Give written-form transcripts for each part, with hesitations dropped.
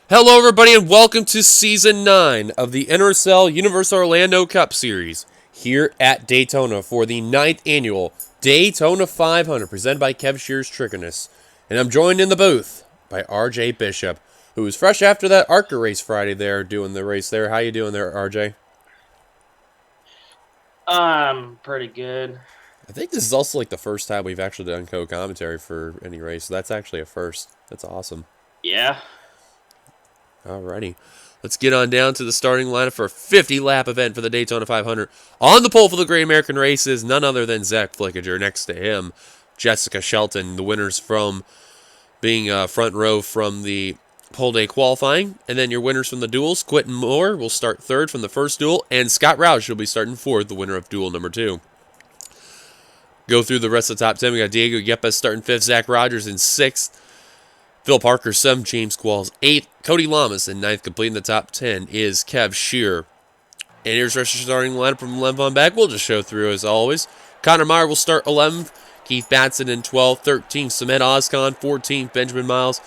Hello, everybody, and welcome to Season 9 of the NRSL Universal Orlando Cup Series here at Daytona for the 9th annual Daytona 500 presented by Shearer's Triggerdness. And I'm joined in the booth by RJ Bishop, who was fresh after that ARCA race Friday there, doing the race there. How you doing there, RJ? Pretty good. I think this is also like the first time we've actually done co-commentary for any race, so that's actually a first. That's awesome. Yeah. Alrighty. Let's get on down to the starting lineup for a 50-lap event for the Daytona 500. On the pole for the Great American Race is none other than Zach Flickinger. Next to him, Jessica Shelton, the winners from being front row from the pole day qualifying. And then your winners from the duels, Quentin Moore will start third from the first duel, and Scott Roush will be starting fourth, the winner of duel number 2. Go through the rest of the top 10. We got Diego Yepes starting 5th, Zach Rogers in 6th. Phil Parker, 7th, James Qualls, 8th, Cody Lamas in 9th, completing the top 10 is Kev Shearer. And here's the starting lineup from 11 on back. We'll just show through as always. Connor Meyer will start 11th, Keith Batson in 12th, 13th, Samet Ozcon, 14th, Benjamin Miles,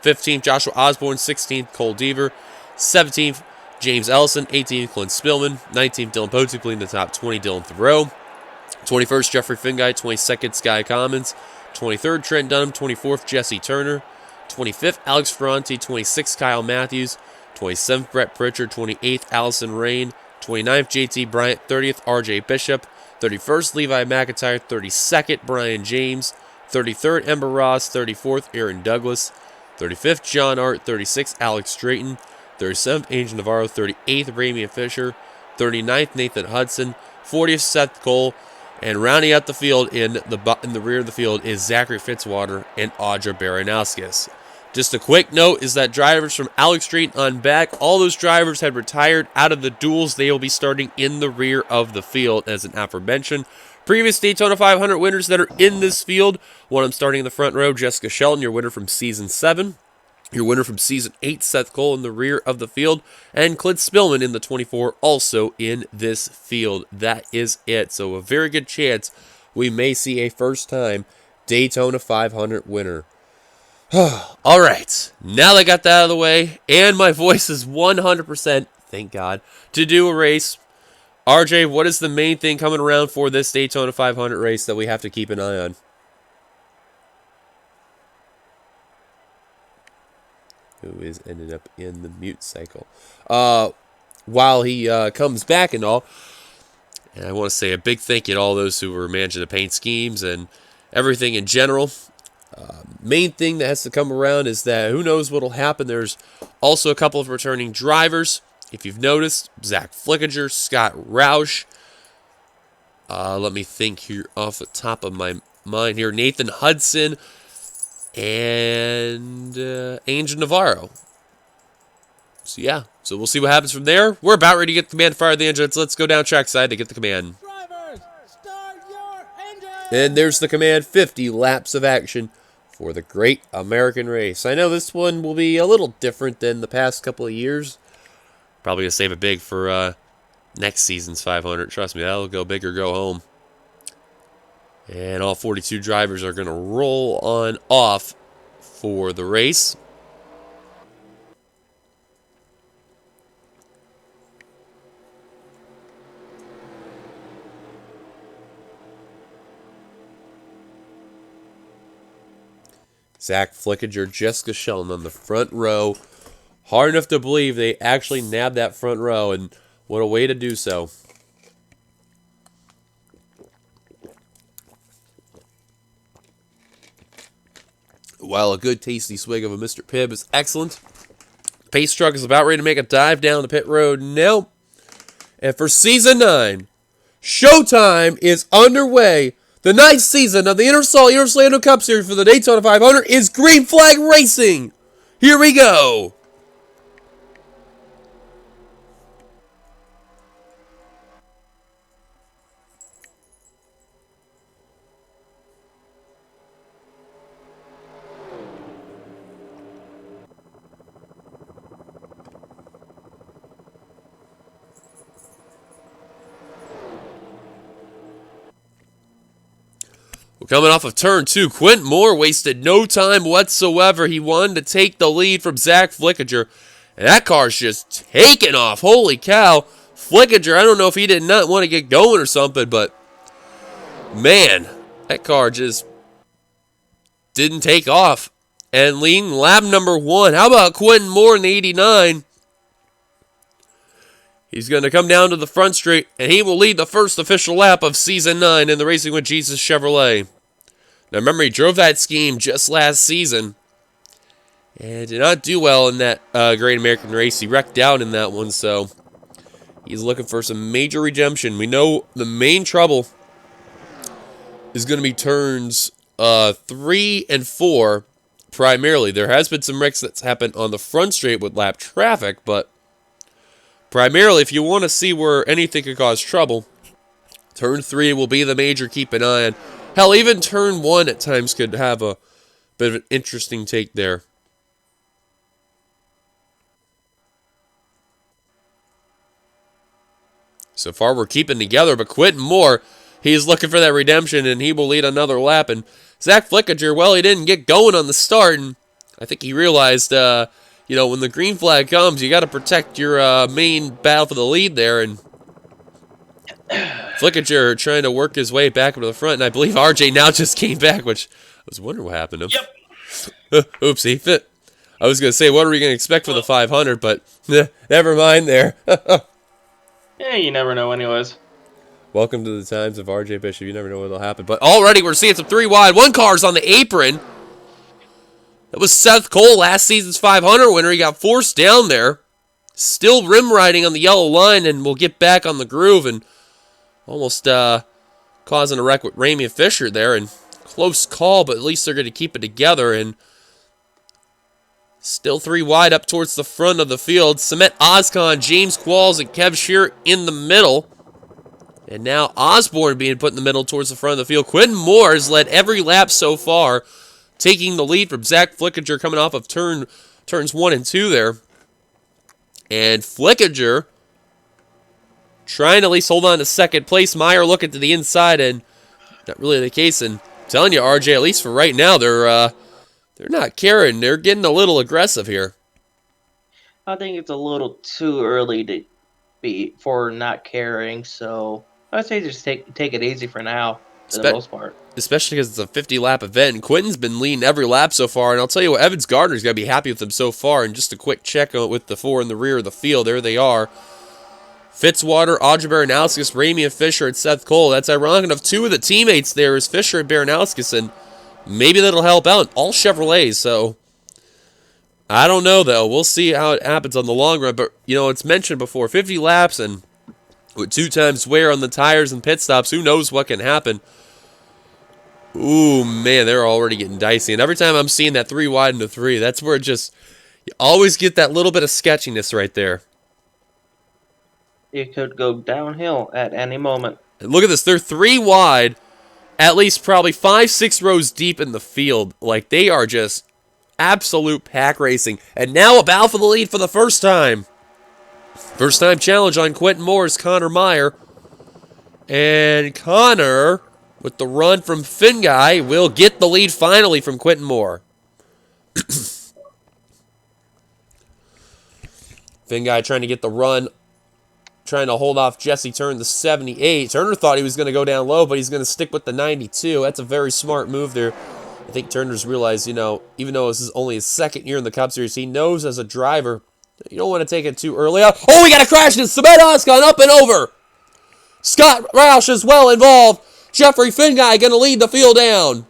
15th, Joshua Osborne, 16th, Cole Deaver, 17th, James Ellison, 18th, Clint Spillman, 19th, Dylan Potts, completing the top 20, Dylan Thoreau, 21st, Jeffrey Fingite, 22nd, Sky Commons, 23rd, Trent Dunham, 24th, Jesse Turner, 25th, Alex Ferranti, 26th, Kyle Matthews, 27th, Brett Pritchard, 28th, Allison Rain, 29th, JT Bryant, 30th, RJ Bishop, 31st, Levi McIntyre, 32nd, Brian James, 33rd, Ember Ross, 34th, Aaron Douglas, 35th, John Art, 36th, Alex Drayton, 37th, Angel Navarro, 38th, Ramian Fisher, 39th, Nathan Hudson, 40th, Seth Cole, and rounding out the field in the rear of the field is Zachary Fitzwater and Audra Baranowskis. Just a quick note is that drivers from Alex Street on back, all those drivers had retired out of the duels. They will be starting in the rear of the field as an aforementioned. Previous Daytona 500 winners that are in this field, one of them starting in the front row, Jessica Shelton, your winner from Season 7. Your winner from Season 8, Seth Cole, in the rear of the field. And Clint Spillman in the 24, also in this field. That is it. So a very good chance we may see a first-time Daytona 500 winner. All right. Now that I got that out of the way, and my voice is 100%, thank God, to do a race. RJ, what is the main thing coming around for this Daytona 500 race that we have to keep an eye on? Who is ended up in the mute cycle. While he comes back and all, and I want to say a big thank you to all those who were managing the paint schemes and everything in general. Main thing that has to come around is that who knows what will happen. There's also a couple of returning drivers. If you've noticed, Zach Flickinger, Scott Roush. Let me think here off the top of my mind here. Nathan Hudson and Angel Navarro. So yeah, so we'll see what happens from there. We're about ready to get the command to fire the engines. Let's go down trackside to get the command. Drivers, start your engines! And there's the command, 50 laps of action for the Great American Race. I know this one will be a little different than the past couple of years. Probably going to save it big for next season's 500. Trust me, that'll go big or go home. And all 42 drivers are going to roll on off for the race. Zach Flickinger, Jessica Shelton on the front row. Hard enough to believe they actually nabbed that front row, and what a way to do so. While a good tasty swig of a Mr. Pibb is excellent, Pace Truck is about ready to make a dive down the pit road now. And for Season 9, showtime is underway. The 9th season of the Universal Orlando Cup Series for the Daytona 500 is Green Flag Racing. Here we go. Coming off of turn 2, Clint Moore wasted no time whatsoever. He wanted to take the lead from Zach Flickinger. And that car's just taking off. Holy cow. Flickinger, I don't know if he did not want to get going or something, but man, that car just didn't take off. And leading lap number 1. How about Quentin Moore in the 89? He's going to come down to the front straight, and he will lead the first official lap of Season 9 in the Racing with Jesus Chevrolet. Now remember, he drove that scheme just last season and did not do well in that Great American race. He wrecked out in that one, so he's looking for some major redemption. We know the main trouble is going to be turns 3 and 4 primarily. There has been some wrecks that's happened on the front straight with lap traffic, but primarily, if you want to see where anything could cause trouble, turn 3 will be the major keep an eye on. Hell, even turn 1 at times could have a bit of an interesting take there. So far, we're keeping together, but Quentin Moore, he's looking for that redemption, and he will lead another lap. And Zach Flickinger, well, he didn't get going on the start, and I think he realized, when the green flag comes, you got to protect your main battle for the lead there, and Flickinger trying to work his way back up to the front, and I believe RJ now just came back, which I was wondering what happened to him. Yep. Oopsie. I was going to say, what are we going to expect for the 500, but never mind there. Yeah, you never know anyways. Welcome to the times of RJ Bishop. You never know what'll happen. But already we're seeing some 3 wide. One car's on the apron. That was Seth Cole, last season's 500 winner. He got forced down there. Still rim riding on the yellow line, and will get back on the groove and almost causing a wreck with Ramey Fisher there. And close call, but at least they're going to keep it together. And still 3 wide up towards the front of the field. Samet Ozcon, James Qualls, and Kev Shearer in the middle. And now Osborne being put in the middle towards the front of the field. Quentin Moore has led every lap so far, taking the lead from Zach Flickinger coming off of turns 1 and 2 there. And Flickinger trying to at least hold on to second place. Meyer looking to the inside, and not really the case. And I'm telling you, RJ, at least for right now, they're not caring. They're getting a little aggressive here. I think it's a little too early to be for not caring, so I'd say just take it easy for now, for the most part. Especially because it's a 50-lap event, and Quentin's been leading every lap so far, and I'll tell you what, Evans Gardner's got to be happy with him so far, and just a quick check with the 4 in the rear of the field, there they are. Fitzwater, Audrey Baranowskis, Ramey and Fisher, and Seth Cole. That's ironic enough. 2 of the teammates there is Fisher and Baranowskis, and maybe that'll help out. All Chevrolets, so I don't know, though. We'll see how it happens on the long run, but, it's mentioned before, 50 laps, and with 2 times wear on the tires and pit stops, who knows what can happen. Ooh, man, they're already getting dicey. And every time I'm seeing that 3 wide into 3, that's where you always get that little bit of sketchiness right there. It could go downhill at any moment. And look at this. They're 3 wide, at least probably 5-6 rows deep in the field. Like, they are just absolute pack racing. And now a battle for the lead for the first time. First time challenge on Quentin Moore's Connor Meyer. And Connor, with the run from Finn Guy, will get the lead finally from Quentin Moore. Finn Guy trying to get the run, trying to hold off Jesse Turner, the 78. Turner thought he was going to go down low, but he's going to stick with the 92. That's a very smart move there. I think Turner's realized, even though this is only his 2nd year in the Cup Series, he knows as a driver, you don't want to take it too early. Oh, we got a crash, and Samet Ozcon up and over. Scott Roush is well involved. Jeffrey Finguy going to lead the field down.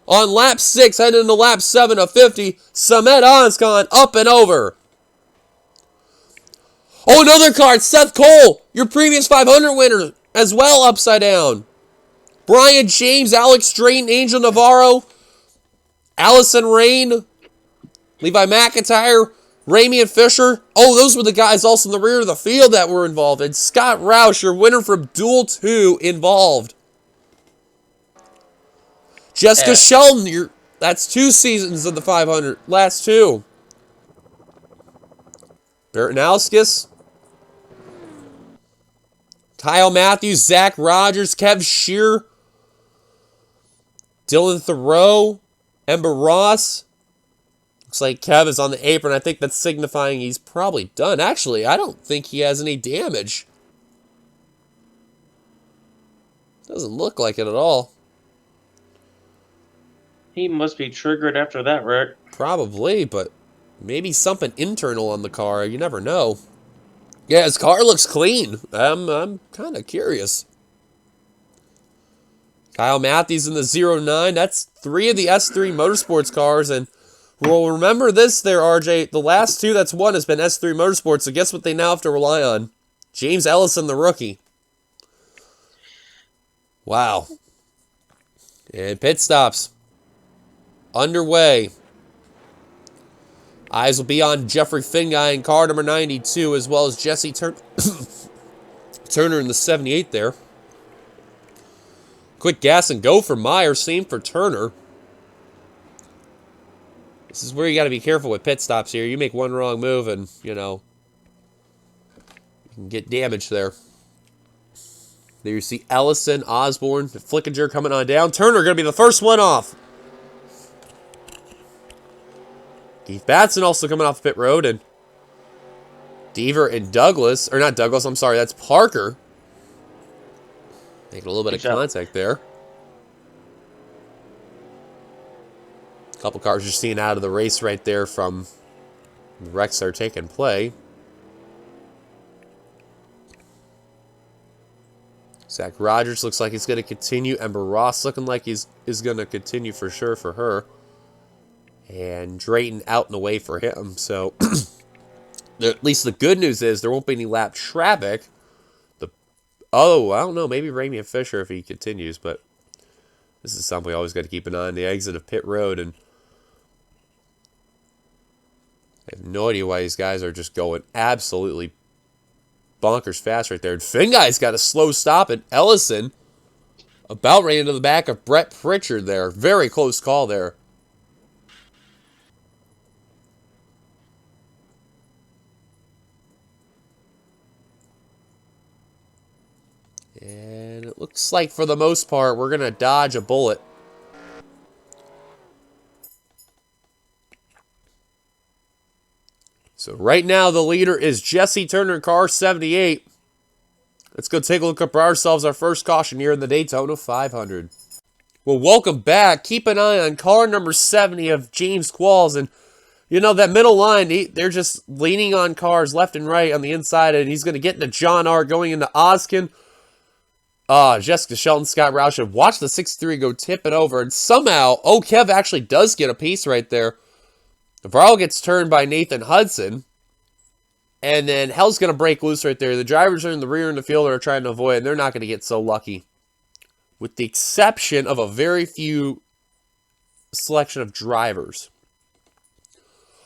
On lap 6, heading into lap 7 of 50, Samet Ozcon up and over. Oh, another car, Seth Cole, your previous 500 winner, as well, upside down. Brian James, Alex Drayton, Angel Navarro, Allison Rain, Levi McIntyre, Ramey and Fisher. Oh, those were the guys also in the rear of the field that were involved. And Scott Roush, your winner from Duel 2, involved. Jessica Shelton, that's 2 seasons of the 500. Last 2. Baranowskis, Kyle Matthews, Zach Rogers, Kev Shearer, Dylan Thoreau, Ember Ross. Looks like Kev is on the apron. I think that's signifying he's probably done. Actually, I don't think he has any damage. Doesn't look like it at all. He must be triggered after that wreck. Probably, but maybe something internal on the car. You never know. Yeah, his car looks clean. I'm kind of curious. Kyle Matthews in the 09. That's 3 of the S3 Motorsports cars. And well, remember this there, RJ. The last 2 that's won has been S3 Motorsports. So guess what they now have to rely on? James Ellison, the rookie. Wow. And pit stops underway. Eyes will be on Jeffrey Finguy in car number 92, as well as Jesse Turner in the 78 there. Quick gas and go for Meyer. Same for Turner. This is where you got to be careful with pit stops here. You make one wrong move and, you know, you can get damage there. There you see Ellison, Osborne, Flickinger coming on down. Turner going to be the first one off. Keith Batson also coming off pit road, and Deaver and Douglas, or not Douglas, I'm sorry, that's Parker. Making a little bit of contact there. A couple cars you're seeing out of the race right there from the wrecks that are taking play. Zach Rogers looks like he's going to continue. Ember Ross looking like he's going to continue for sure for her. And Drayton out and away for him. So, at least the good news is there won't be any lap traffic. Oh, I don't know. Maybe Ramian Fisher if he continues. But this is something we always got to keep an eye on. The exit of pit road. And I have no idea why these guys are just going absolutely bonkers fast right there. And Finguy's got a slow stop. And Ellison about ran into the back of Brett Pritchard there. Very close call there. And it looks like, for the most part, we're going to dodge a bullet. So right now, the leader is Jesse Turner, car 78. Let's go take a look at ourselves, our first caution here in the Daytona 500. Well, welcome back. Keep an eye on car number 70 of James Qualls. And, you know, that middle line, they're just leaning on cars left and right on the inside. And he's going to get into John R. going into Oskin. Jessica Shelton, Scott Roush have watched the 63 go tip it over, and somehow, Kev actually does get a piece right there. Varl gets turned by Nathan Hudson, and then hell's going to break loose right there. The drivers are in the rear and the field are trying to avoid, and they're not going to get so lucky. With the exception of a very few selection of drivers.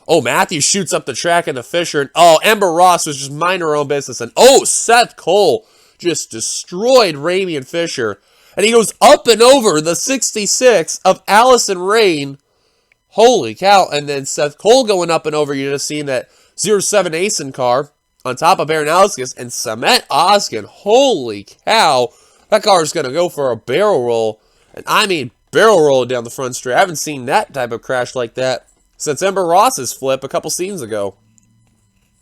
Matthews shoots up the track into Fisher, and Ember Ross was just minding her own business, and Seth Cole just destroyed Ramian Fisher. And he goes up and over the 66 of Allison Rain. Holy cow. And then Seth Cole going up and over. You're just seeing that 07 Asen car on top of Baranowskis and Cement Oskin. Holy cow. That car is going to go for a barrel roll. And I mean barrel roll down the front straight. I haven't seen that type of crash like that since Ember Ross's flip a couple scenes ago.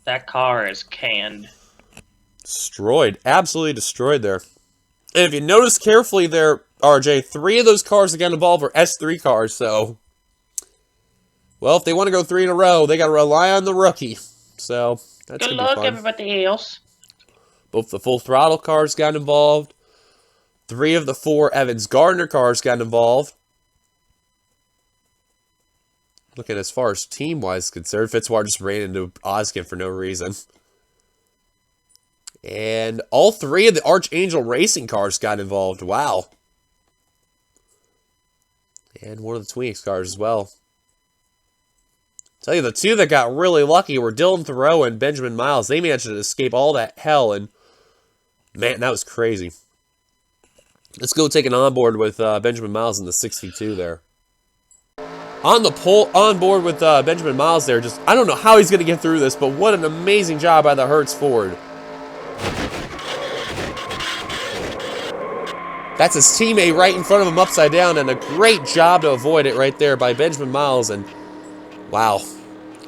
That car is canned. Destroyed. Absolutely destroyed there. And if you notice carefully there, RJ, 3 of those cars that got involved were S3 cars, so... Well, if they want to go 3 in a row, they got to rely on the rookie. So, that's Good going to be luck, fun. everybody else. Both the Full Throttle cars got involved. 3 of the 4 Evans Gardner cars got involved. Looking as far as team-wise is concerned, Fitzwater just ran into Oskin for no reason. And all 3 of the Archangel Racing cars got involved. Wow. And one of the Tweenix cars as well. Tell you, the 2 that got really lucky were Dylan Thoreau and Benjamin Miles. They managed to escape all that hell, and man, that was crazy. Let's go take an onboard with Benjamin Miles in the 62 there. On the pole, on board with Benjamin Miles there. Just, I don't know how he's going to get through this, but what an amazing job by the Hertz Ford. That's his teammate right in front of him upside down, and a great job to avoid it right there by Benjamin Miles. And wow,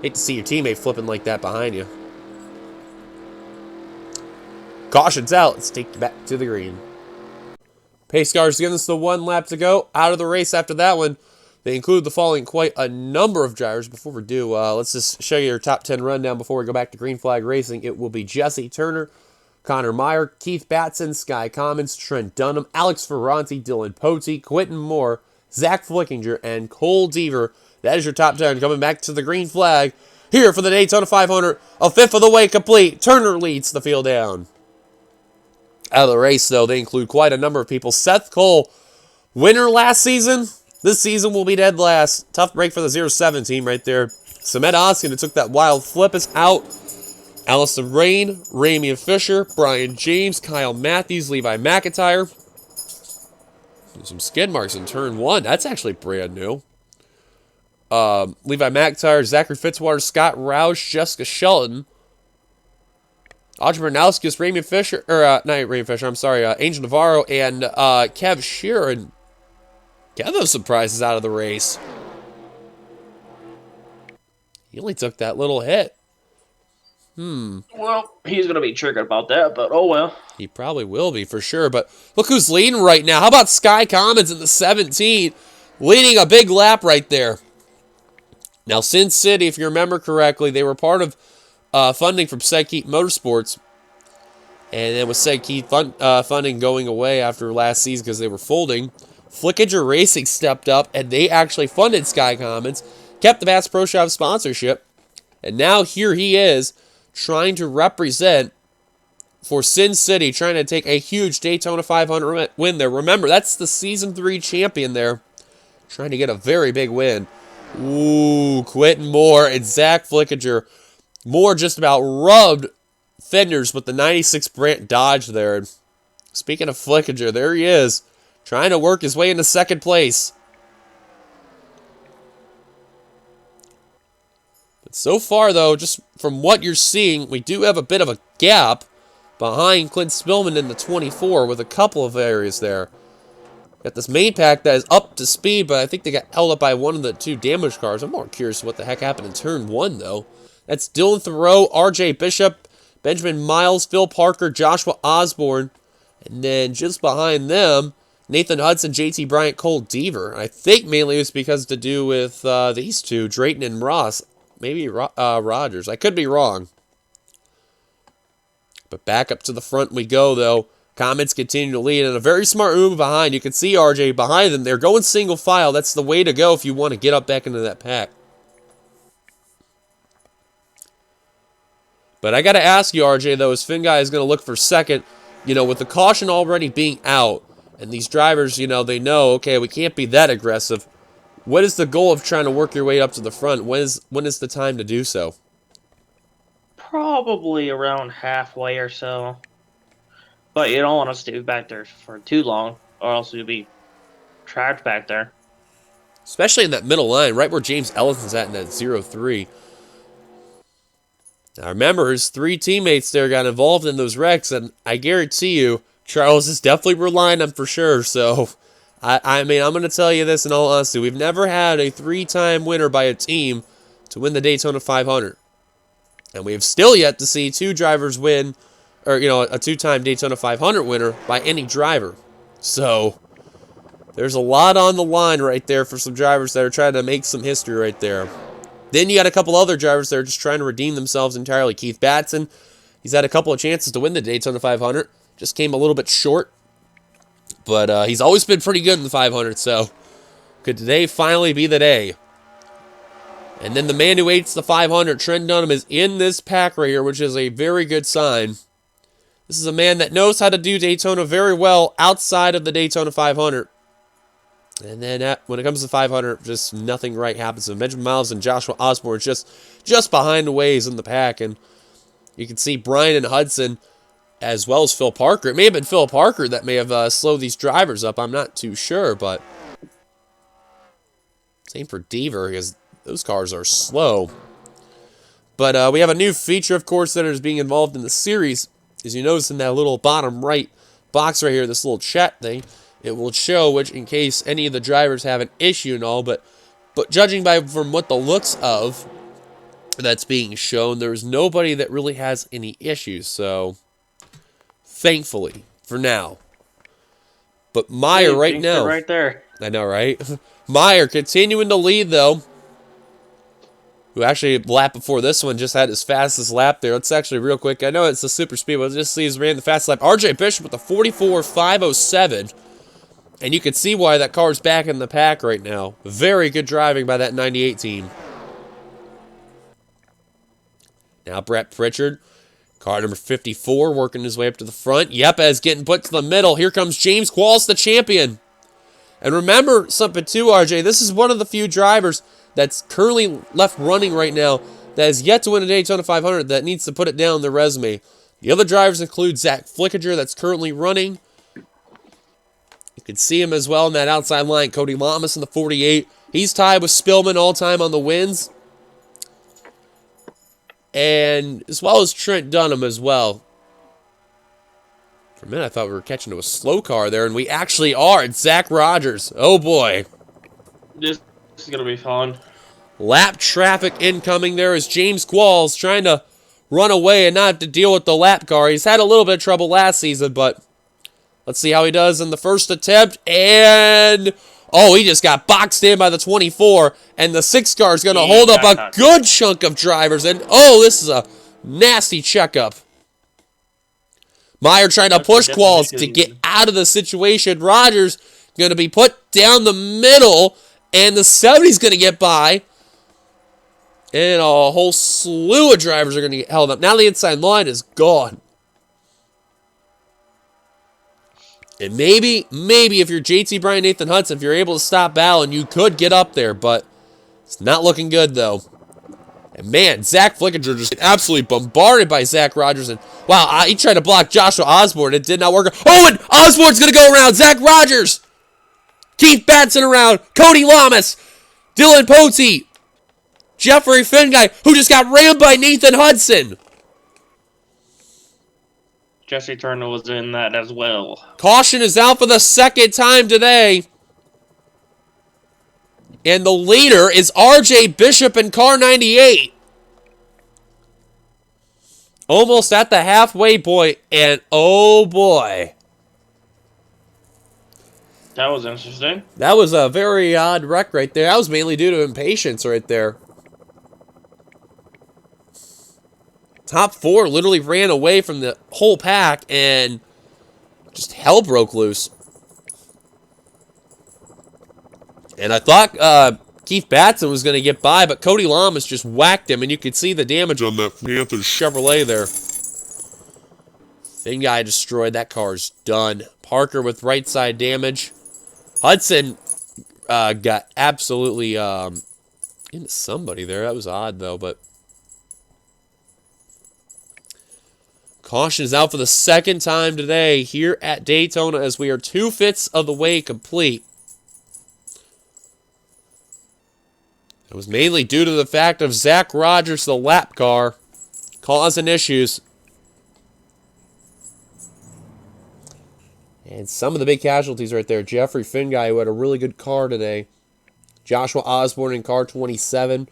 hate to see your teammate flipping like that behind you. Caution's out. Let's take you back to the green. Pace cars giving us the 1 lap to go. Out of the race after that one. They include the following quite a number of drivers. Before we do, let's just show you your top 10 rundown before we go back to green flag racing. It will be Jesse Turner, Connor Meyer, Keith Batson, Sky Commons, Trent Dunham, Alex Ferranti, Dylan Potey, Quentin Moore, Zach Flickinger, and Cole Deaver. That is your top 10. Coming back to the green flag here for the Daytona 500. A fifth of the way complete. Turner leads the field down. Out of the race, though, they include quite a number of people. Seth Cole, winner last season. This season will be dead last. Tough break for the 07 team right there. Samet Oskin, who took that wild flip, is out. Allison Rain, Ramian Fisher, Brian James, Kyle Matthews, Levi McIntyre. Some skid marks in turn 1. That's actually brand new. Levi McIntyre, Zachary Fitzwater, Scott Roush, Jessica Shelton, Audrey Bernowskis, Ramian Fisher, or not Ramian Fisher, I'm sorry, Angel Navarro, and Kev Shearer. And get those surprises out of the race. He only took that little hit. Well, he's going to be triggered about that, but oh well. He probably will be for sure, but look who's leading right now. How about Sky Commons in the 17, leading a big lap right there. Now, Sin City, if you remember correctly, they were part of funding from Sedkeep Motorsports, and then with Sedkeep funding going away after last season because they were folding, Flickinger Racing stepped up, and they actually funded Sky Commons, kept the Bass Pro Shop sponsorship, and now here he is, trying to represent for Sin City, trying to take a huge Daytona 500 win there. Remember, that's the Season 3 champion there, trying to get a very big win. Ooh, Quentin Moore and Zach Flickinger. Moore just about rubbed fenders with the 96 Brant Dodge there. Speaking of Flickinger, there he is, trying to work his way into second place. So far, though, just from what you're seeing, we do have a bit of a gap behind Clint Spillman in the 24 with a couple of areas there. Got this main pack that is up to speed, but I think they got held up by one of the 2 damaged cars. I'm more curious what the heck happened in turn 1, though. That's Dylan Thoreau, RJ Bishop, Benjamin Miles, Phil Parker, Joshua Osborne, and then just behind them, Nathan Hudson, JT Bryant, Cole Deaver. I think mainly it's because to do with these two, Drayton and Ross. Maybe Rogers. I could be wrong. But back up to the front we go, though. Comments continue to lead, and a very smart move behind. You can see RJ behind them. They're going single file. That's the way to go if you want to get up back into that pack. But I got to ask you, RJ, though, as Finn Guy is going to look for second, you know, with the caution already being out, and these drivers, you know, they know, okay, we can't be that aggressive. What is the goal of trying to work your way up to the front? When is the time to do so? Probably around halfway or so. But you don't want to stay back there for too long, or else you'll be trapped back there. Especially in that middle line, right where James Ellison's at in that 0-3. Now remember, his 3 teammates there got involved in those wrecks, and I guarantee you, Charles is definitely relying on them for sure, so... I mean, I'm going to tell you this in all honesty. We've never had a 3-time winner by a team to win the Daytona 500. And we have still yet to see 2 drivers win, or, you know, a 2-time Daytona 500 winner by any driver. So, there's a lot on the line right there for some drivers that are trying to make some history right there. Then you got a couple other drivers that are just trying to redeem themselves entirely. Keith Batson, he's had a couple of chances to win the Daytona 500. Just came a little bit short. But he's always been pretty good in the 500, so could today finally be the day? And then the man who hates the 500, Trent Dunham, is in this pack right here, which is a very good sign. This is a man that knows how to do Daytona very well outside of the Daytona 500. And then when it comes to 500, just nothing right happens. So Benjamin Miles and Joshua Osborne just behind the ways in the pack. And you can see Brian and Hudson, as well as Phil Parker. It may have been Phil Parker that may have slowed these drivers up. I'm not too sure, but same for Deaver, because those cars are slow. But we have a new feature, of course, that is being involved in the series. As you notice in that little bottom right box right here, this little chat thing, it will show, which in case any of the drivers have an issue and all, but judging from what the looks of that's being shown, there's nobody that really has any issues, so thankfully, for now. But Meyer right now, right there. I know, right? Meyer continuing to lead, though, who actually, lap before this one, just had his fastest lap there. Let's actually, real quick, I know it's a super speed, but let's just see he's ran the fastest lap. RJ Bishop with a 44.507. And you can see why that car's back in the pack right now. Very good driving by that 98 team. Now Brett Pritchard, car number 54, working his way up to the front. Yepes getting put to the middle. Here comes James Qualls, the champion. And remember something too, RJ. This is one of the few drivers that's currently left running right now that has yet to win a Daytona 500 that needs to put it down on their resume. The other drivers include Zach Flickinger, that's currently running. You can see him as well in that outside line. Cody Lamas in the 48. He's tied with Spillman all-time on the wins. And as well as Trent Dunham as well. For a minute, I thought we were catching to a slow car there, and we actually are. It's Zach Rogers. Oh, boy. This is going to be fun. Lap traffic incoming there as James Qualls trying to run away and not have to deal with the lap car. He's had a little bit of trouble last season, but let's see how he does in the first attempt. And, oh, he just got boxed in by the 24, and the 6 car is going to hold up a good chunk of drivers. And, oh, this is a nasty checkup. Meyer trying to push Qualls to get out of the situation. Rogers going to be put down the middle, and the 70's going to get by. And a whole slew of drivers are going to get held up. Now the inside line is gone. And maybe if you're JT Bryan, Nathan Hudson, if you're able to stop Allen, you could get up there, but it's not looking good, though. And man, Zach Flickinger just absolutely bombarded by Zach Rogers. And wow, he tried to block Joshua Osborne. It did not work. Oh, and Osborne's going to go around. Zach Rogers. Keith Batson around. Cody Lamas. Dylan Pote. Jeffrey Finguy, who just got rammed by Nathan Hudson. Jesse Turner was in that as well. Caution is out for the second time today. And the leader is RJ Bishop in car 98. Almost at the halfway point, and oh boy. That was interesting. That was a very odd wreck right there. That was mainly due to impatience right there. Top 4 literally ran away from the whole pack, and just hell broke loose. And I thought Keith Batson was going to get by, but Cody Lamas just whacked him, and you could see the damage on that Panthers Chevrolet there. Thing guy destroyed. That car's done. Parker with right side damage. Hudson got absolutely into somebody there. That was odd, though, but caution is out for the second time today here at Daytona as we are 2/5 of the way complete. It was mainly due to the fact of Zach Rogers, the lap car, causing issues. And some of the big casualties right there. Jeffrey Finguy, who had a really good car today. Joshua Osborne in car 27.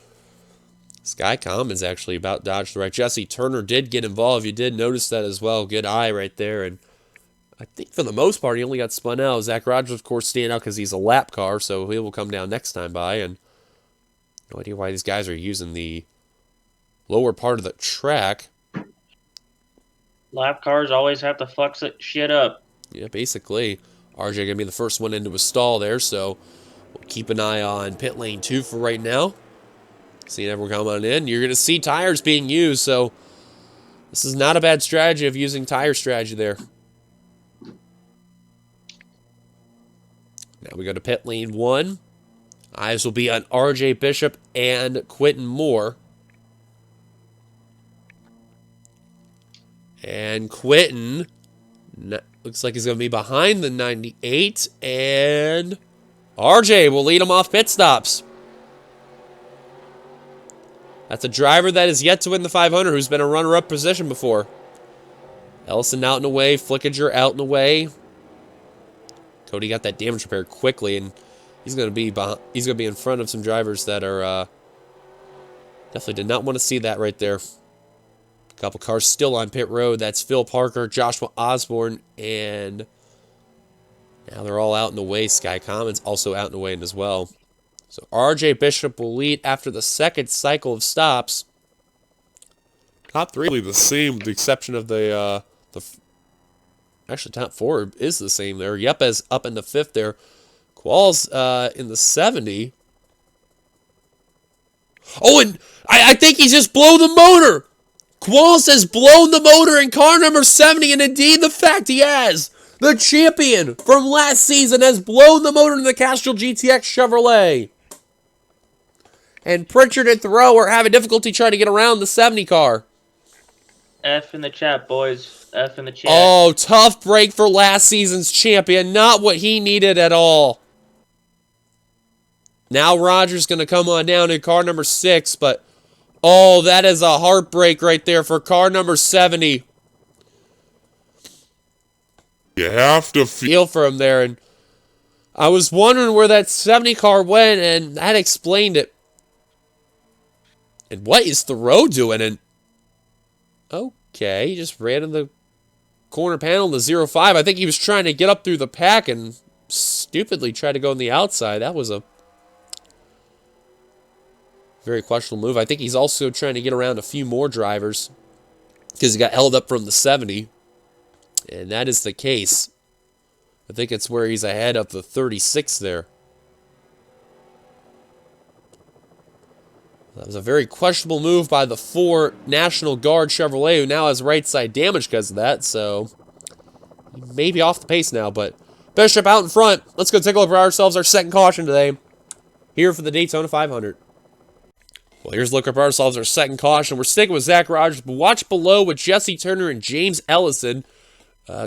Sky Commons actually about dodged the right. Jesse Turner did get involved. You did notice that as well. Good eye right there. And I think for the most part, he only got spun out. Zach Rogers, of course, staying out because he's a lap car, so he will come down next time by. And no idea why these guys are using the lower part of the track. Lap cars always have to flex it shit up. Yeah, basically. RJ going to be the first one into a stall there, so we'll keep an eye on pit lane 2 for right now. Seeing everyone come on in. You're going to see tires being used, so this is not a bad strategy of using tire strategy there. Now we go to pit lane 1. Eyes will be on RJ Bishop and Quentin Moore. And Quentin looks like he's going to be behind the 98. And RJ will lead him off pit stops. That's a driver that is yet to win the 500 who's been a runner-up position before. Ellison out and away. Flickinger out and away. Cody got that damage repaired quickly, and he's going to be in front of some drivers that are definitely did not want to see that right there. A couple cars still on pit road. That's Phil Parker, Joshua Osborne, and now they're all out in the way. Sky Commons also out in the way as well. So RJ Bishop will lead after the second cycle of stops. Top three really the same, with the exception of actually top four is the same there. Yepes up in the fifth there. Qual's in the 70. Oh, and I think he's just blown the motor. Qual has blown the motor in car number 70, and indeed the fact he has. The champion from last season has blown the motor in the Castrol GTX Chevrolet. And Pritchard and Thoreau are having difficulty trying to get around the 70 car. F in the chat, boys. F in the chat. Oh, tough break for last season's champion. Not what he needed at all. Now Rogers going to come on down in car number 6, but oh, that is a heartbreak right there for car number 70. You have to Feel for him there, and I was wondering where that 70 car went, and that explained it. And what is Thoreau doing? And okay, he just ran in the corner panel in the 05. I think he was trying to get up through the pack and stupidly tried to go on the outside. That was a very questionable move. I think he's also trying to get around a few more drivers because he got held up from the 70. And that is the case. I think it's where he's ahead of the 36 there. That was a very questionable move by the 4 National Guard Chevrolet, who now has right side damage because of that, so he may be off the pace now, but Bishop out in front. Let's go take a look at ourselves, our second caution today, here for the Daytona 500. Well, here's a look at ourselves, our second caution. We're sticking with Zach Rogers, but watch below with Jesse Turner and James Ellison.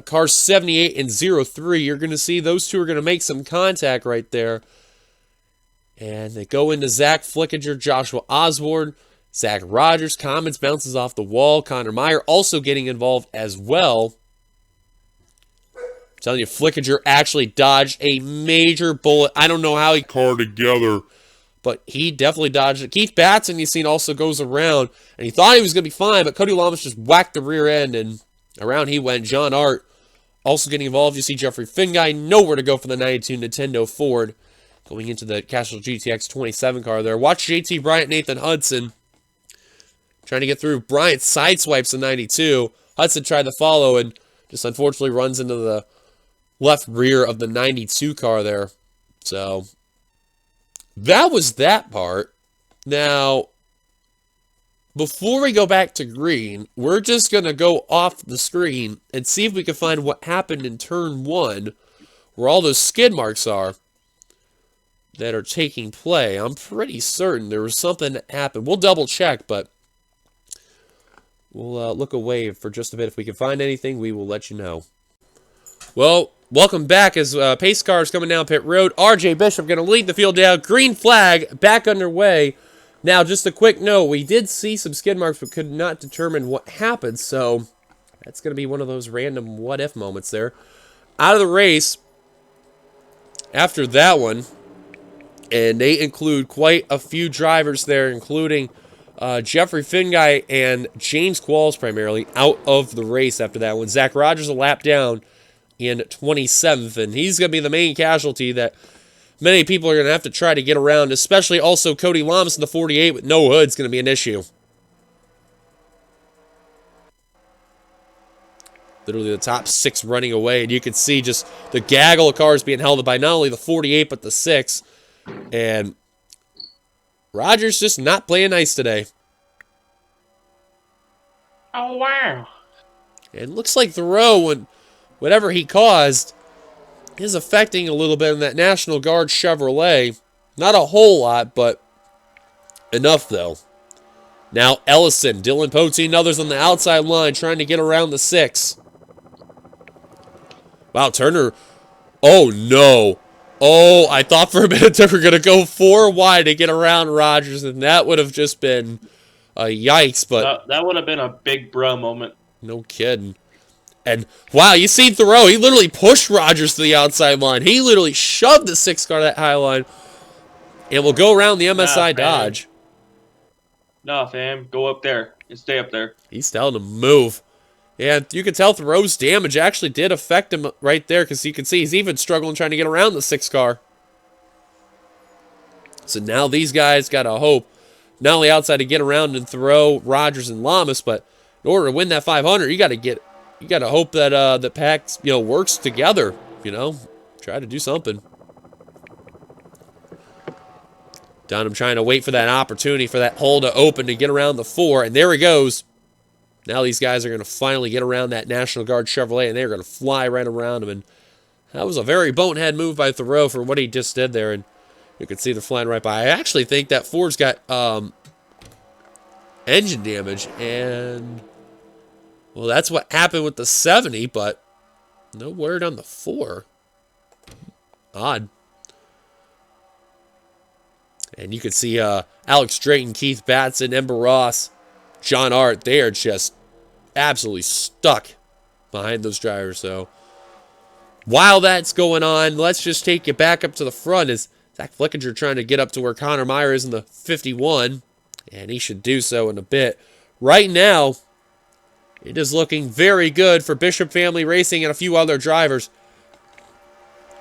Cars 78 and 03. You're going to see those two are going to make some contact right there. And they go into Zach Flickinger, Joshua Osborne, Zach Rogers. Commons bounces off the wall. Connor Meyer also getting involved as well. I'm telling you, Flickinger actually dodged a major bullet. I don't know how he car together, but he definitely dodged it. Keith Batson, you've seen, also goes around, and he thought he was going to be fine, but Cody Lamas just whacked the rear end, and around he went. John Art also getting involved. You see Jeffrey Finguy nowhere to go for the 92 Nintendo Ford. Going into the Castrol GTX 27 car there. Watch JT Bryant, Nathan Hudson trying to get through. Bryant sideswipes the 92. Hudson tried to follow and just unfortunately runs into the left rear of the 92 car there. So that was that part. Now, before we go back to green, we're just going to go off the screen and see if we can find what happened in turn 1, where all those skid marks are that are taking play. I'm pretty certain there was something that happened. We'll double check, but we'll look away for just a bit. If we can find anything, we will let you know. Well, welcome back as pace cars coming down pit road. RJ Bishop going to lead the field down. Green flag back underway. Now, just a quick note, we did see some skid marks but could not determine what happened, so that's going to be one of those random what-if moments there. Out of the race after that one, and they include quite a few drivers there, including Jeffrey Finguy and James Qualls primarily, out of the race after that one. Zach Rogers a lap down in 27th, and he's going to be the main casualty that many people are going to have to try to get around, especially also Cody Lamas in the 48 with no hood is going to be an issue. Literally the top 6 running away, and you can see just the gaggle of cars being held by not only the 48 but the 6. And Rogers just not playing nice today. Oh, wow. It looks like Thoreau, whatever he caused, is affecting a little bit in that National Guard Chevrolet. Not a whole lot, but enough, though. Now Ellison, Dylan Poteen, and others on the outside line trying to get around the 6. Wow, Turner. Oh, no. Oh, I thought for a minute they were going to go 4 wide to get around Rogers, and that would have just been a yikes, but That would have been a big bruh moment. no kidding. And, wow, you see Thoreau. He literally pushed Rogers to the outside line. He literally shoved the 6 car to that high line. And will go around the MSI Dodge. Nah, fam. Go up there and stay up there. He's telling him move. Yeah, you can tell Thoreau's damage actually did affect him right there, because you can see he's even struggling trying to get around the 6 car. So now these guys got to hope, not only outside to get around and Thoreau, Rogers, and Lamas, but in order to win that 500, you got to hope that the pack, works together. Try to do something. Dunham trying to wait for that opportunity for that hole to open to get around the 4, and there he goes. Now these guys are going to finally get around that National Guard Chevrolet, and they're going to fly right around him. And that was a very bonehead move by Thoreau for what he just did there, and you can see they're flying right by. I actually think that Ford's got engine damage, and, well, that's what happened with the 70, but no word on the 4. Odd. And you can see Alex Drayton, Keith Batson, Ember Ross, John Art, they are just absolutely stuck behind those drivers. So while that's going on, let's just take you back up to the front as Zach Flickinger trying to get up to where Connor Meyer is in the 51, and he should do so in a bit. Right now, it is looking very good for Bishop Family Racing and a few other drivers.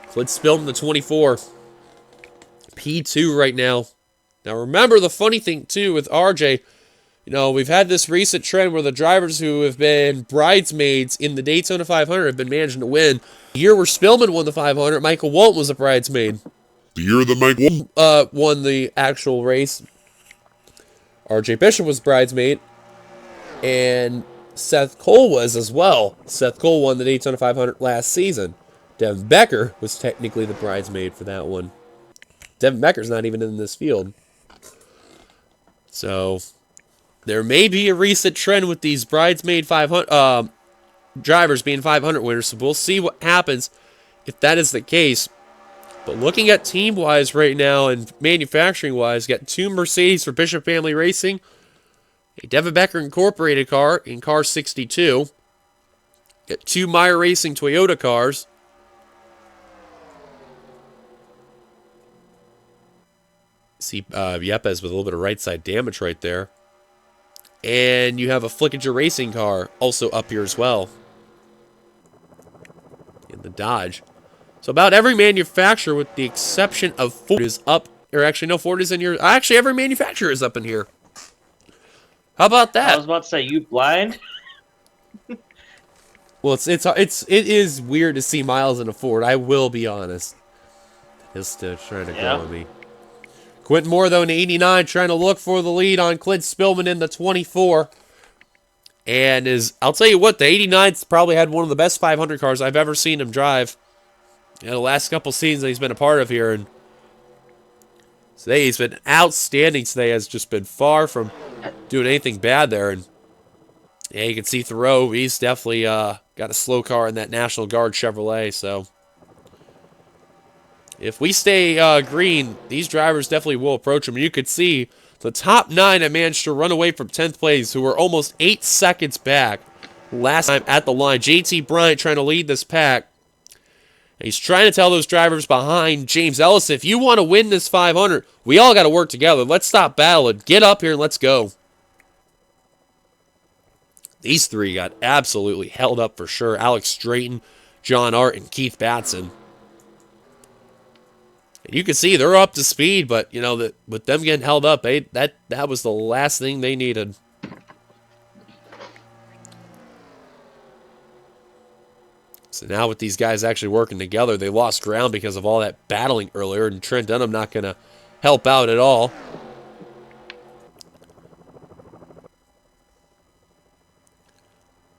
Clint Spillman, the 24. P2 right now. Now remember the funny thing too with RJ, we've had this recent trend where the drivers who have been bridesmaids in the Daytona 500 have been managing to win. The year where Spillman won the 500, Michael Walton was a bridesmaid. The year that Mike Walton won the actual race, RJ Bishop was bridesmaid, and Seth Cole was as well. Seth Cole won the Daytona 500 last season. Devin Becker was technically the bridesmaid for that one. Devin Becker's not even in this field. So there may be a recent trend with these bridesmaid 500 drivers being 500 winners. So we'll see what happens if that is the case. But looking at team-wise right now and manufacturing-wise, got 2 Mercedes for Bishop Family Racing, a Devin Becker Incorporated car in car 62, got 2 Meyer Racing Toyota cars. See Yepes with a little bit of right side damage right there. And you have a Flickinger Racing car also up here as well. In the Dodge. So about every manufacturer with the exception of Ford is up. Or actually, no, Ford is in here. Actually, every manufacturer is up in here. How about that? I was about to say, you blind? Well, it is weird to see Miles in a Ford. I will be honest. He's still trying to go with me. Quentin Moore, though, in the 89, trying to look for the lead on Clint Spillman in the 24. And I'll tell you what, the 89's probably had one of the best 500 cars I've ever seen him drive. The last couple seasons that he's been a part of here. And today he's been outstanding today. Has just been far from doing anything bad there. And yeah, you can see Thoreau. He's definitely got a slow car in that National Guard Chevrolet. So if we stay green, these drivers definitely will approach him. You could see the top 9 that managed to run away from 10th place, who were almost 8 seconds back last time at the line. JT Bryant trying to lead this pack. And he's trying to tell those drivers behind James Ellis, if you want to win this 500, we all got to work together. Let's stop battling. Get up here and let's go. These 3 got absolutely held up for sure. Alex Drayton, John Art, and Keith Batson. You can see they're up to speed, but that with them getting held up, that was the last thing they needed. So now with these guys actually working together, they lost ground because of all that battling earlier, and Trent Dunham not going to help out at all.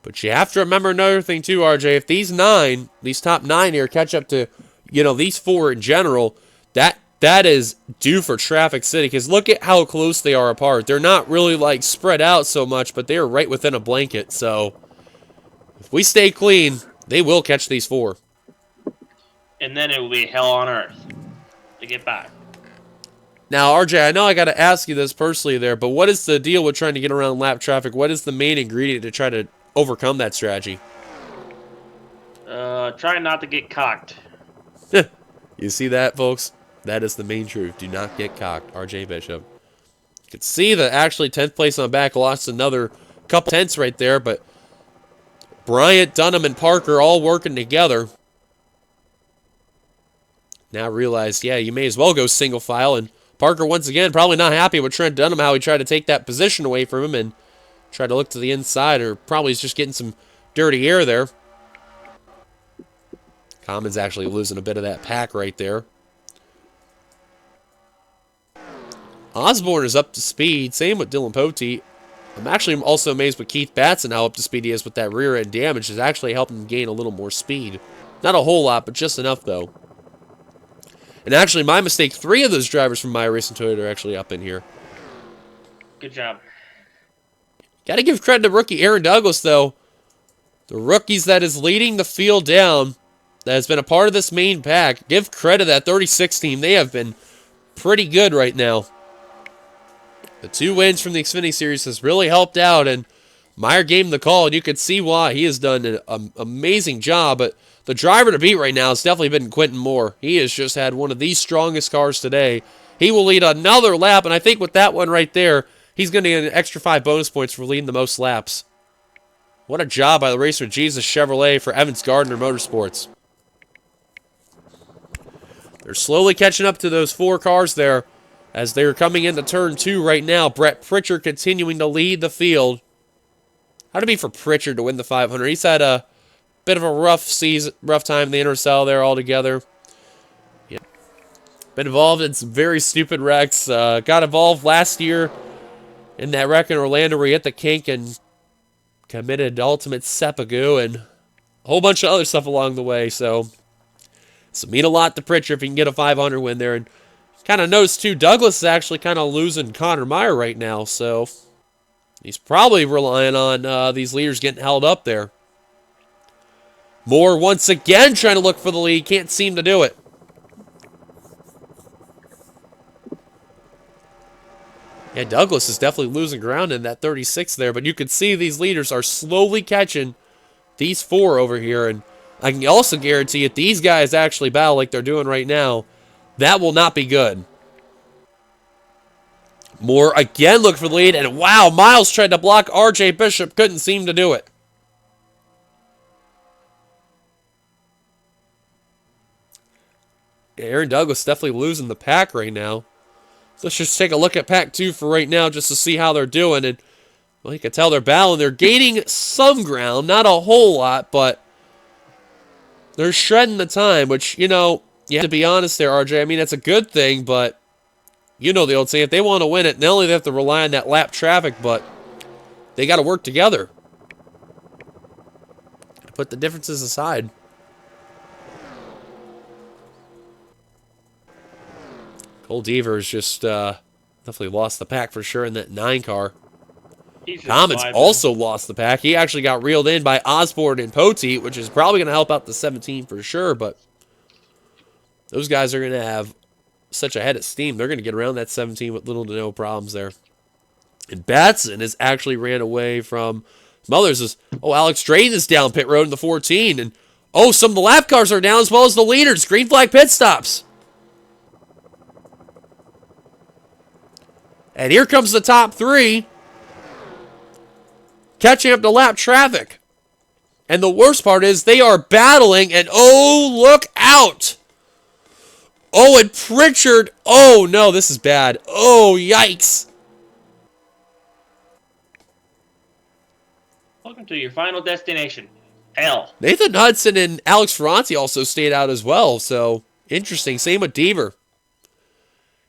But you have to remember another thing too, RJ. If these top 9 here catch up to, these 4 in general, that is due for Traffic City, because look at how close they are apart. They're not really spread out so much, but they're right within a blanket. So if we stay clean, they will catch these 4. And then it will be hell on earth to get back. Now, RJ, I know I got to ask you this personally there, but what is the deal with trying to get around lap traffic? What is the main ingredient to try to overcome that strategy? Trying not to get cocked. You see that, folks? That is the main truth. Do not get cocked. RJ Bishop. You can see that actually 10th place on back lost another couple tenths right there, but Bryant, Dunham, and Parker all working together. Now realized, yeah, you may as well go single file. And Parker, once again, probably not happy with Trent Dunham, how he tried to take that position away from him and tried to look to the inside, or probably he's just getting some dirty air there. Common's actually losing a bit of that pack right there. Osborne is up to speed. Same with Dylan Poteet. I'm actually also amazed with Keith Batson how up to speed he is with that rear end damage. Is actually helping him gain a little more speed. Not a whole lot, but just enough though. And actually, my mistake, 3 of those drivers from My Racing Toyota are actually up in here. Good job. Got to give credit to rookie Aaron Douglas, though. The rookies that is leading the field down, that has been a part of this main pack. Give credit to that 36 team. They have been pretty good right now. The 2 wins from the Xfinity Series has really helped out, and Meyer gave him the call, and you can see why. He has done an amazing job, but the driver to beat right now has definitely been Quentin Moore. He has just had one of the strongest cars today. He will lead another lap, and I think with that one right there, he's going to get an extra 5 bonus points for leading the most laps. What a job by the Racer Jesus Chevrolet for Evans Gardner Motorsports. They're slowly catching up to those 4 cars there as they're coming into turn 2 right now. Brett Pritchard continuing to lead the field. How'd it be for Pritchard to win the 500? He's had a bit of a rough time in the intercell there altogether. Yeah. Been involved in some very stupid wrecks. Got involved last year in that wreck in Orlando where he hit the kink and committed ultimate seppuku and a whole bunch of other stuff along the way. So mean a lot to Pritchard if he can get a 500 win there. And kind of noticed too, Douglas is actually kind of losing Connor Meyer right now. So he's probably relying on these leaders getting held up there. Moore once again trying to look for the lead. Can't seem to do it. Yeah, Douglas is definitely losing ground in that 36 there. But you can see these leaders are slowly catching these 4 over here. And I can also guarantee if these guys actually battle like they're doing right now, that will not be good. Moore again looking for the lead. And wow, Miles tried to block RJ Bishop. Couldn't seem to do it. Aaron Douglas definitely losing the pack right now. Let's just take a look at pack 2 for right now just to see how they're doing. And, well, you can tell they're battling. They're gaining some ground. Not a whole lot, but they're shredding the time, which, you know, you have to be honest there, RJ. I mean, that's a good thing, but you know the old saying, if they want to win it, not only do they have to rely on that lap traffic, but they got to work together. Put the differences aside. Cole Devers just definitely lost the pack for sure in that 9 car. Commons also lost the pack. He actually got reeled in by Osborne and Poteet, which is probably going to help out the 17 for sure, but those guys are going to have such a head of steam. They're going to get around that 17 with little to no problems there. And Batson has actually ran away from some others. Oh, Alex Drayton is down pit road in the 14, and oh, some of the lap cars are down as well as the leaders. Green flag pit stops. And here comes the top 3. Catching up to lap traffic. And the worst part is they are battling, and oh, look out. Oh, and Pritchard. Oh, no, this is bad. Oh, yikes. Welcome to your final destination. Hell. Nathan Hudson and Alex Ferranti also stayed out as well, so interesting. Same with Deaver.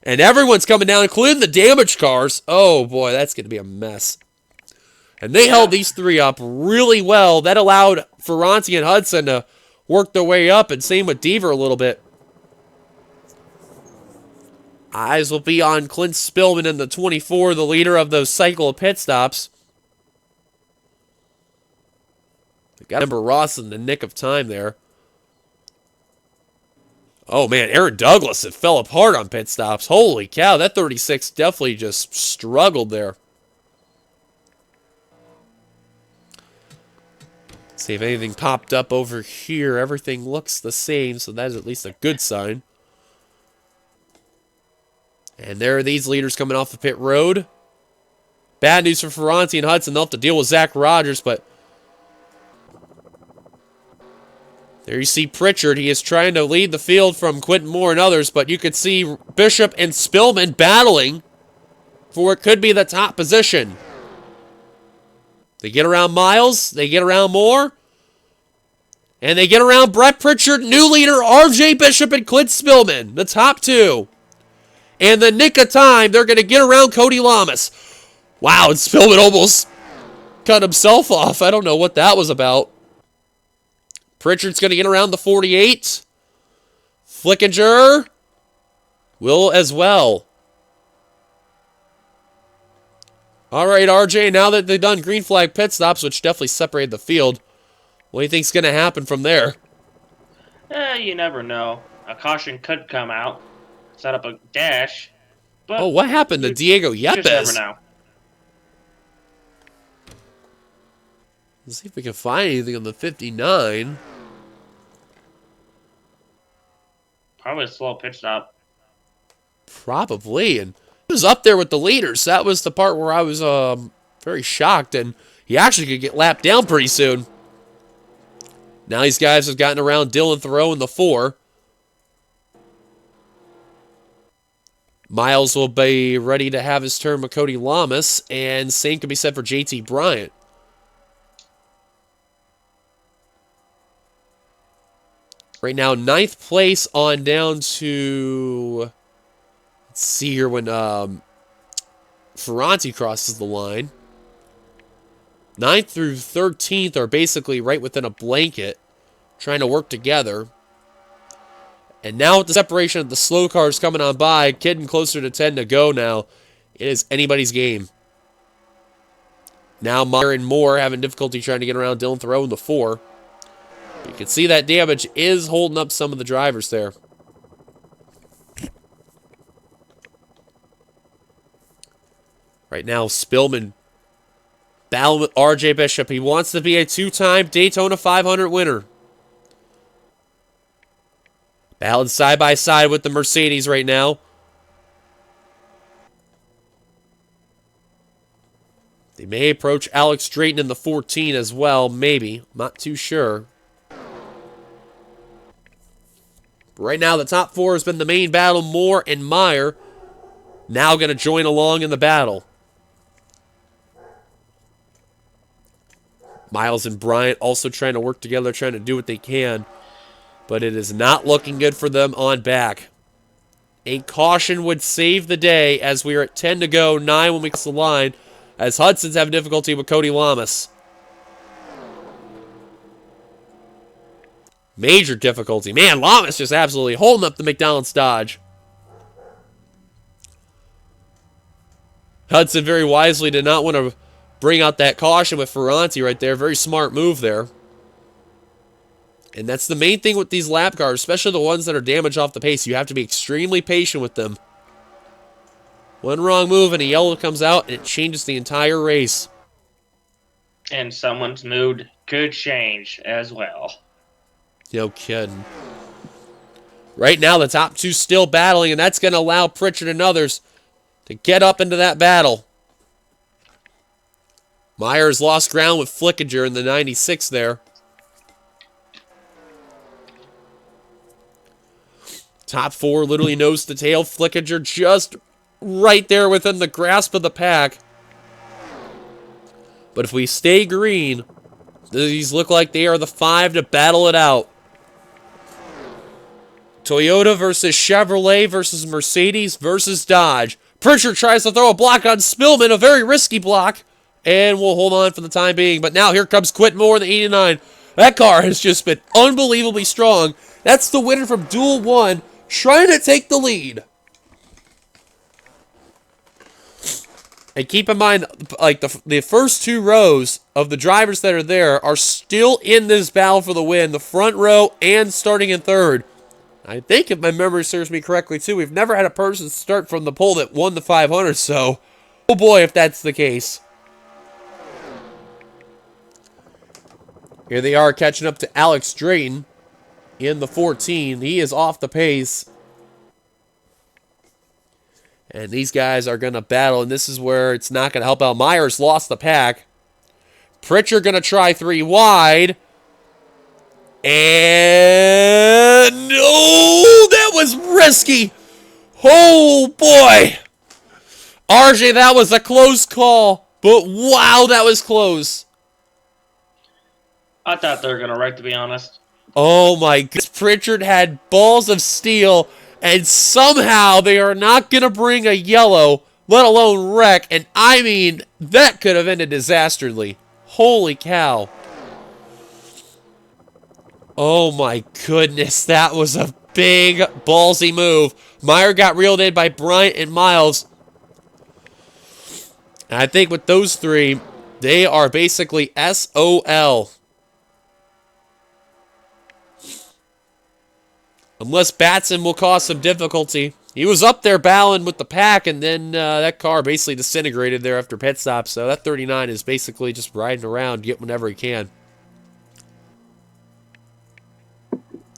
And everyone's coming down, including the damaged cars. Oh, boy, that's going to be a mess. And they held these 3 up really well. That allowed Ferranti and Hudson to work their way up, and same with Deaver a little bit. Eyes will be on Clint Spillman in the 24, the leader of those cycle of pit stops. They got Ember Ross in the nick of time there. Oh, man, Aaron Douglas, it fell apart on pit stops. Holy cow, that 36 definitely just struggled there. See if anything popped up over here. Everything looks the same, so that is at least a good sign. And there are these leaders coming off the pit road. Bad news for Ferranti and Hudson. They'll have to deal with Zach Rogers, but there you see Pritchard. He is trying to lead the field from Quentin Moore and others, but you could see Bishop and Spillman battling for what could be the top position. They get around Miles, they get around Moore, and they get around Brett Pritchard, new leader RJ Bishop and Clint Spillman, the top two. And the nick of time, they're going to get around Cody Lamas. Wow, and Spillman almost cut himself off. I don't know what that was about. Pritchard's going to get around the 48. Flickinger will as well. All right, RJ, now that they've done green flag pit stops, which definitely separated the field, what do you think's going to happen from there? You never know. A caution could come out, set up a dash. But oh, what happened to Diego Yepes? You just never know. Let's see if we can find anything on the 59. Probably a slow pitch stop. Probably, and he was up there with the leaders. That was the part where I was very shocked, and he actually could get lapped down pretty soon. Now these guys have gotten around Dylan Thoreau in the 4. Miles will be ready to have his turn with Cody Lamas, and same can be said for JT Bryant. Right now, 9th place on down to, let's see here when Ferranti crosses the line. 9th through 13th are basically right within a blanket, trying to work together. And now with the separation of the slow cars coming on by, getting closer to 10 to go now, it is anybody's game. Now Meyer and Moore having difficulty trying to get around Dylan Thoreau in the 4. You can see that damage is holding up some of the drivers there. Right now, Spillman battling with RJ Bishop. He wants to be a 2-time Daytona 500 winner. Battling side by side with the Mercedes right now. They may approach Alex Drayton in the 14 as well, maybe. I'm not too sure. Right now, the top 4 has been the main battle. Moore and Meyer now going to join along in the battle. Miles and Bryant also trying to work together, trying to do what they can. But it is not looking good for them on back. A caution would save the day as we are at 10 to go, 9 when we cross the line, as Hudson's having difficulty with Cody Lamas. Major difficulty. Man, Lamas just absolutely holding up the McDonald's Dodge. Hudson very wisely did not want to bring out that caution with Ferranti right there. Very smart move there. And that's the main thing with these lap cars, especially the ones that are damaged off the pace. You have to be extremely patient with them. One wrong move and a yellow comes out, and it changes the entire race. And someone's mood could change as well. No kidding. Right now, the top 2 still battling, and that's going to allow Pritchard and others to get up into that battle. Myers lost ground with Flickinger in the 96 there. Top 4 literally nose to tail. Flickinger just right there within the grasp of the pack. But if we stay green, these look like they are the 5 to battle it out. Toyota versus Chevrolet versus Mercedes versus Dodge. Pritchard tries to throw a block on Spillman, a very risky block, and we'll hold on for the time being. But now here comes Quentin Moore in the 89. That car has just been unbelievably strong. That's the winner from Duel 1, trying to take the lead. And keep in mind, like the first 2 rows of the drivers that are there are still in this battle for the win. The front row and starting in 3rd. I think if my memory serves me correctly too, we've never had a person start from the pole that won the 500. So, oh boy, if that's the case. Here they are catching up to Alex Drayton in the 14. He is off the pace. And these guys are going to battle, and this is where it's not going to help out. Myers lost the pack. Pritchard going to try 3 wide. And no, that was risky. Oh, boy. RJ, that was a close call. But wow, that was close. I thought they were going to wreck, to be honest. Oh, my goodness. Pritchard had balls of steel, and somehow they are not going to bring a yellow, let alone wreck. And I mean, that could have ended disastrously. Holy cow. Oh my goodness, that was a big, ballsy move. Meyer got reeled in by Bryant and Miles. And I think with those 3, they are basically SOL. Unless Batson will cause some difficulty. He was up there battling with the pack, and then that car basically disintegrated there after pit stop. So that 39 is basically just riding around, get whenever he can.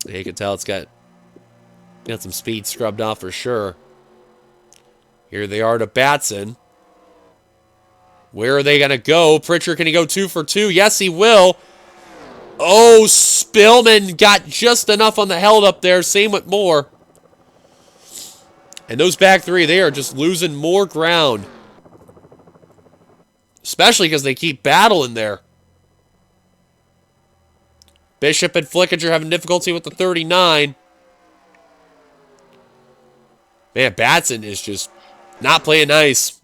You can tell it's got some speed scrubbed off for sure. Here they are to Batson. Where are they going to go? Pritchard, can he go 2 for 2? Yes, he will. Oh, Spillman got just enough on the held up there. Same with Moore. And those back 3, they are just losing more ground. Especially because they keep battling there. Bishop and Flickinger having difficulty with the 39. Man, Batson is just not playing nice.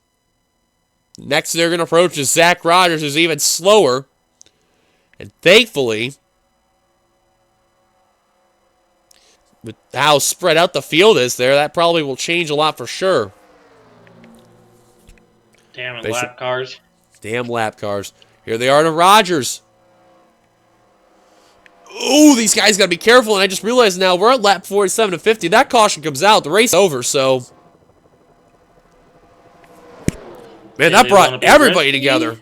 Next they're going to approach is Zach Rogers, who's even slower. And thankfully, with how spread out the field is there, that probably will change a lot for sure. Damn it, lap cars. Damn lap cars. Here they are to Rogers. Ooh, these guys got to be careful, and I just realized now we're at lap 47 to 50. That caution comes out. The race is over, so... Man, that brought everybody together.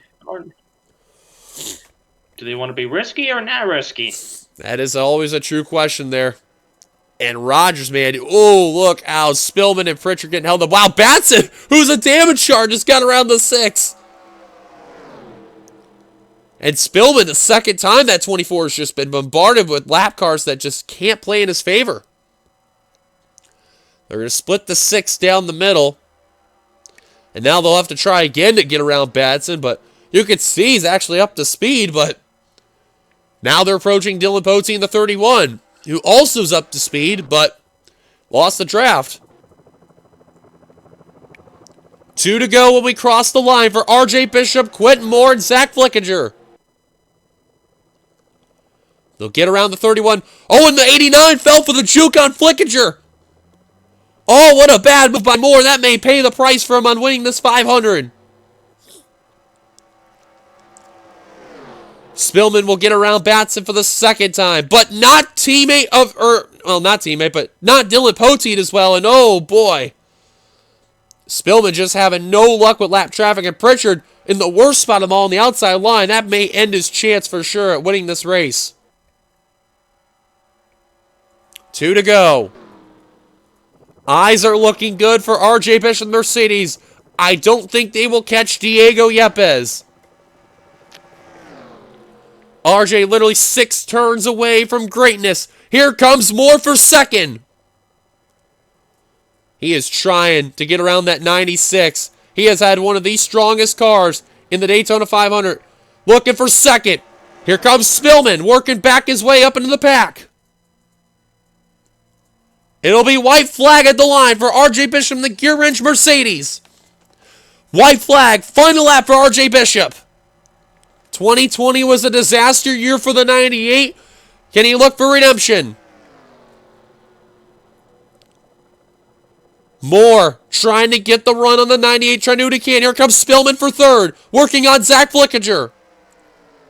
Do they want to be risky or not risky? That is always a true question there. And Rogers, man, oh, look how Spillman and Pritchard getting held up. Wow, Batson, who's a damage charge, just got around the 6. And Spillman, the second time that 24 has just been bombarded with lap cars that just can't play in his favor. They're going to split the 6 down the middle. And now they'll have to try again to get around Batson, but you can see he's actually up to speed, but now they're approaching Dylan Potey in the 31, who also is up to speed, but lost the draft. 2 to go when we cross the line for RJ Bishop, Quentin Moore, and Zach Flickinger. They'll get around the 31. Oh, and the 89 fell for the juke on Flickinger. Oh, what a bad move by Moore. That may pay the price for him on winning this 500. Spillman will get around Batson for the second time, but not teammate of, not teammate, but not Dylan Poteet as well, and oh boy. Spillman just having no luck with lap traffic, and Pritchard in the worst spot of all on the outside line. That may end his chance for sure at winning this race. 2 to go. Eyes are looking good for RJ Bishop Mercedes. I don't think they will catch Diego Yepes. RJ literally 6 turns away from greatness. Here comes Moore for second. He is trying to get around that 96. He has had one of the strongest cars in the Daytona 500. Looking for second. Here comes Spillman, working back his way up into the pack. It'll be white flag at the line for RJ Bishop and the Gear Wrench Mercedes. White flag, final lap for RJ Bishop. 2020 was a disaster year for the 98. Can he look for redemption? Moore trying to get the run on the 98, trying to do what he can. Here comes Spillman for third, working on Zach Flickinger.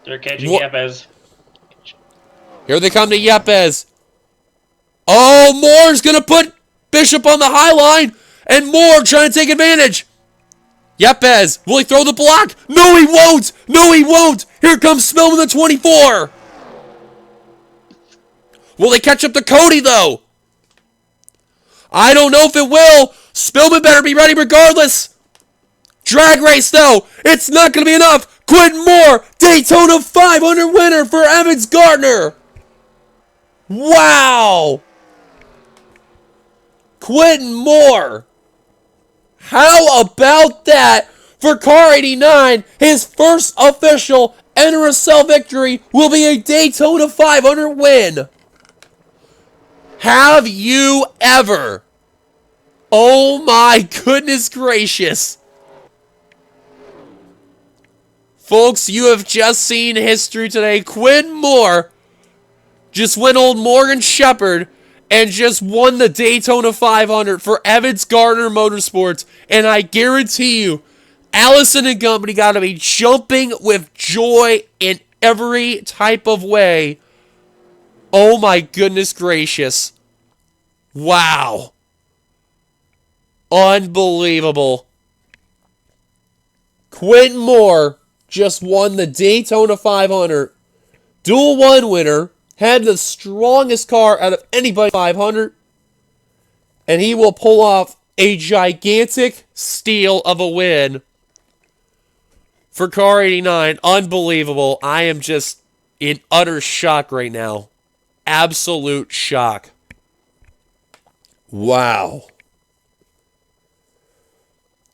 They're catching Yepes. Here they come to Yepes. Oh, Moore's going to put Bishop on the high line, and Moore trying to take advantage. Yepes, will he throw the block? No, he won't. No, he won't. Here comes Spillman the 24. Will they catch up to Cody, though? I don't know if it will. Spillman better be ready regardless. Drag race, though. It's not going to be enough. Quentin Moore, Daytona 500 winner for Evans Gardner. Wow. Quentin Moore. How about that for Car 89? His first official NRSL victory will be a Daytona 500 win. Have you ever? Oh my goodness gracious. Folks, you have just seen history today. Quentin Moore just went old Morgan Shepherd and just won the Daytona 500 for Evans Gardner Motorsports. And I guarantee you, Allison and company got to be jumping with joy in every type of way. Oh my goodness gracious. Wow. Unbelievable. Quentin Moore just won the Daytona 500. Dual one winner. Had the strongest car out of anybody 500. And he will pull off a gigantic steal of a win for Car 89. Unbelievable. I am just in utter shock right now. Absolute shock. Wow.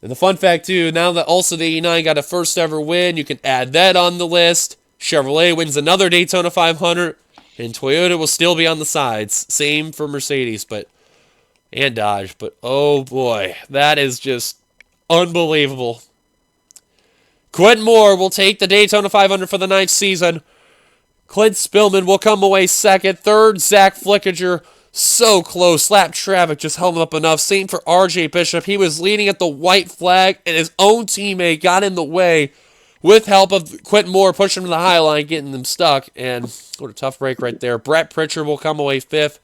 And the fun fact, too, now that also the 89 got a first ever win, you can add that on the list. Chevrolet wins another Daytona 500. And Toyota will still be on the sides. Same for Mercedes, and Dodge. But, oh boy, that is just unbelievable. Quentin Moore will take the Daytona 500 for the 9th season. Clint Spillman will come away second. Third, Zach Flickinger. So close. Lap traffic just held him up enough. Same for RJ Bishop. He was leading at the white flag, and his own teammate got in the way with help of Quentin Moore pushing him to the high line, getting them stuck. And what a tough break right there. Brett Pritchard will come away 5th.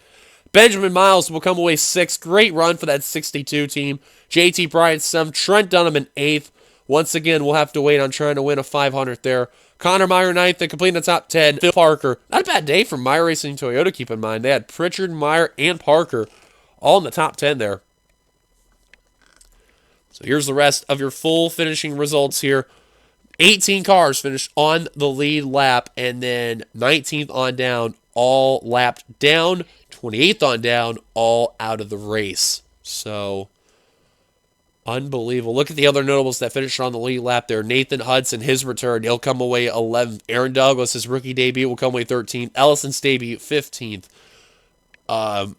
Benjamin Miles will come away 6th. Great run for that 62 team. JT Bryant 7th. Trent Dunham in 8th. Once again, we'll have to wait on trying to win a 500 there. Connor Meyer 9th and completing the top 10. Phil Parker. Not a bad day for Meyer Racing Toyota, keep in mind. They had Pritchard, Meyer, and Parker all in the top 10 there. So here's the rest of your full finishing results here. 18 cars finished on the lead lap, and then 19th on down, all lapped down. 28th on down, all out of the race. So, unbelievable. Look at the other notables that finished on the lead lap there. Nathan Hudson, his return, he'll come away 11th. Aaron Douglas, his rookie debut, will come away 13th. Ellison's debut, 15th. And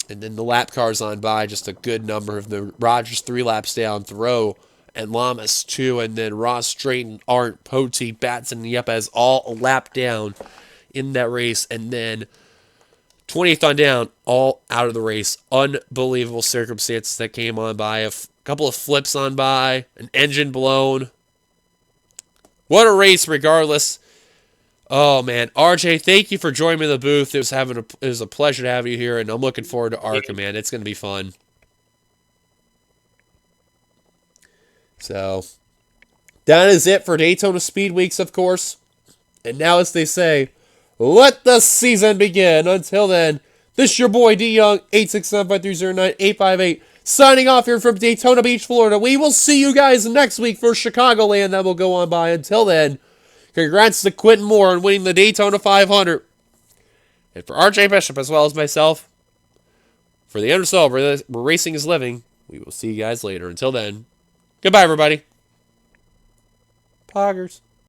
then the lap cars on by, just a good number of the Rogers 3 laps down, Thoreau and Lamas 2, and then Ross, Drayton, Arndt, Poteet, Batson, and Yepes all a lap down in that race, and then 20th on down, all out of the race. Unbelievable circumstances that came on by. A couple of flips on by, an engine blown. What a race regardless. Oh, man. RJ, thank you for joining me in the booth. It was a pleasure to have you here, and I'm looking forward to ARCA, man. It's going to be fun. So, that is it for Daytona Speed Weeks, of course. And now, as they say, let the season begin. Until then, this is your boy D Young, 867-5309-858, signing off here from Daytona Beach, Florida. We will see you guys next week for Chicagoland that will go on by. Until then, congrats to Quentin Moore on winning the Daytona 500. And for RJ Bishop, as well as myself, for the Undersoul, where racing is living, we will see you guys later. Until then, goodbye, everybody. Poggers.